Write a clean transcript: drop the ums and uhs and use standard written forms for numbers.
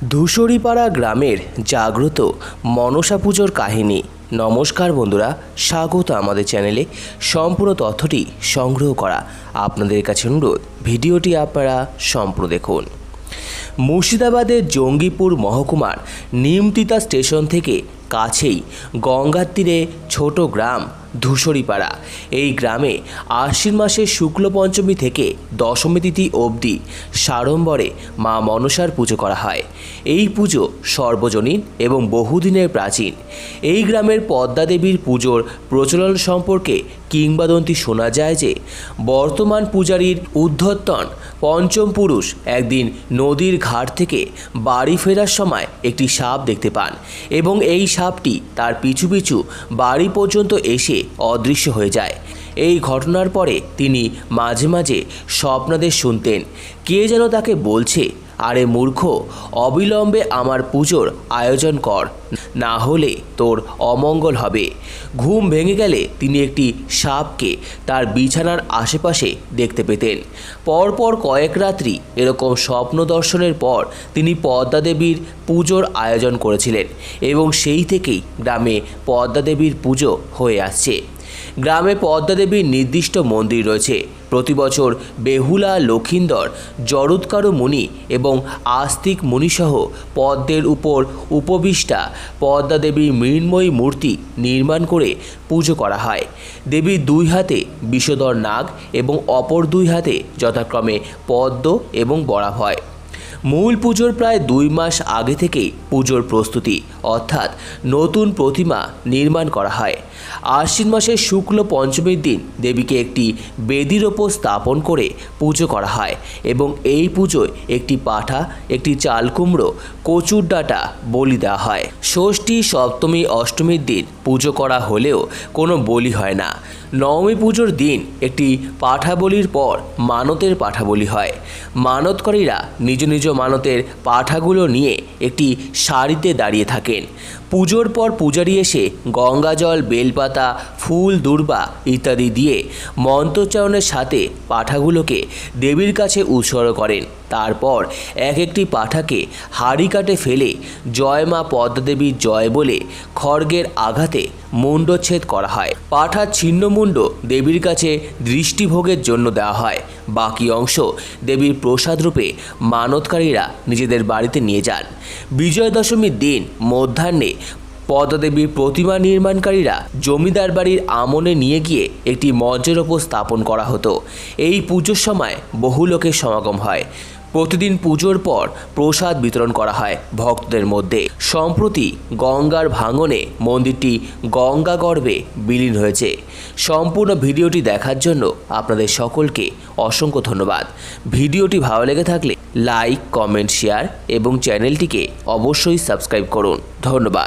ধূসরিপাড়া গ্রামের জাগ্রত মনসা পুজোর কাহিনী। নমস্কার বন্ধুরা, স্বাগত আমাদের চ্যানেলে। সম্পূর্ণ তথ্যটি সংগ্রহ করা আপনাদের কাছে অনুরোধ, ভিডিওটি আপনারা সম্পূর্ণ দেখুন। মুর্শিদাবাদের জঙ্গিপুর মহকুমার নিমতিতা স্টেশন থেকে কাছেই গঙ্গার তীরে ছোট গ্রাম ধূসরিপাড়া। এই গ্রামে আশ্বিন মাসের শুক্ল পঞ্চমী থেকে দশমী তিথি অবধি সাড়ম্বরে মা মনসার পুজো করা হয়। এই পুজো সর্বজনীন এবং বহুদিনের প্রাচীন। এই গ্রামের পদ্মা দেবীর পুজোর প্রচলন সম্পর্কে কিংবদন্তি শোনা যায় যে, বর্তমান পূজারীর উদ্ধর্তন পঞ্চম পুরুষ একদিন নদীর ঘাট থেকে বাড়ি ফেরার সময় একটি সাপ দেখতে পান এবং এই সাপটি তার পিছু পিছু বাড়ি পর্যন্ত এসে অদৃশ্য হয়ে যায়। এই ঘটনার পরে তিনি মাঝে মাঝে স্বপ্নাদেশ শুনতেন, কে যেন তাকে বলছে, আরে মূর্খ, অবিলম্বে আমার পুজোর আয়োজন কর, না হলে তোর অমঙ্গল হবে। ঘুম ভেঙে গেলে তিনি একটি সাপকে তার বিছানার আশেপাশে দেখতে পেতেন। পরপর কয়েক রাত্রি এরকম স্বপ্ন দর্শনের পর তিনি পদ্মা দেবীর পুজোর আয়োজন করেছিলেন এবং সেই থেকেই গ্রামে পদ্মা দেবীর পুজো হয়ে আসছে। গ্রামে পদ্মা দেবীর নির্দিষ্ট মন্দির রয়েছে। প্রতি বছর বেহুলা, লক্ষিন্দর, জরৎকারু মুনি এবং আস্তিক মুনিসহ পদ্মের উপর উপবিষ্টা পদ্মা দেবীর মৃন্ময়ী মূর্তি নির্মাণ করে পুজো করা হয়। দেবীর দুই হাতে বিষধর নাগ এবং অপর দুই হাতে যথাক্রমে পদ্ম এবং বরাহ হয়। মূল পুজোর প্রায় 2 মাস আগে থেকেই পুজোর প্রস্তুতি অর্থাৎ নতুন প্রতিমা নির্মাণ করা হয়। আশ্বিন মাসের শুক্ল পঞ্চমীর দিন দেবীকে একটি বেদির ওপর স্থাপন করে পুজো করা হয় এবং এই পুজোয় একটি পাঁঠা, একটি চাল কুমড়ো, কচুর ডাঁটা বলি দেওয়া হয়। ষষ্ঠী, সপ্তমী, অষ্টমীর দিন পুজো করা হলেও কোনো বলি হয় না। নবমী পুজোর দিন একটি পাঁঠা বলির পর মানতের পাঁঠা বলি হয়। মানতকারীরা নিজ নিজ মানতের পাঁঠাগুলো নিয়ে একটি সারিতে দাঁড়িয়ে থাকেন। পুজোর পর পূজারী এসে গঙ্গাজল, বেলপাতা, ফুল, দূর্বা ইত্যাদি দিয়ে মন্ত্রোচ্চারণের সাথে পাঁঠাগুলোকে দেবীর কাছে উৎসর্গ করেন। তারপর এক একটি পাঁঠাকে হাঁড়ি কাটে ফেলে জয় মা পদ্মা দেবীর জয় বলে খড়গের আঘাতে মুণ্ডচ্ছেদ করা হয়। পাঁঠার ছিন্নমুণ্ড দেবীর কাছে দৃষ্টিভোগের জন্য দেওয়া হয়। বাকি অংশ দেবীর প্রসাদ রূপে মানতকারীরা নিজেদের বাড়িতে নিয়ে যান। বিজয়া দশমীর দিন মধ্যাহ্নে পদ্মা দেবীর প্রতিমা নির্মাণকারীরা জমিদার বাড়ির আমনে নিয়ে গিয়ে একটি মঞ্চের ওপর স্থাপন করা হতো। এই পুজোর সময় বহু লোকের সমাগম হয়। প্রতিদিন পুজোর পর প্রসাদ বিতরণ করা হয় ভক্তদের মধ্যে। সম্প্রতি গঙ্গার ভাঙনে মন্দিরটি গঙ্গা গর্ভে বিলীন হয়েছে। সম্পূর্ণ ভিডিওটি দেখার জন্য আপনাদের সকলকে অসংখ্য ধন্যবাদ। ভিডিওটি ভালো লেগে থাকলে লাইক, কমেন্ট, শেয়ার এবং চ্যানেলটিকে অবশ্যই সাবস্ক্রাইব করুন। ধন্যবাদ।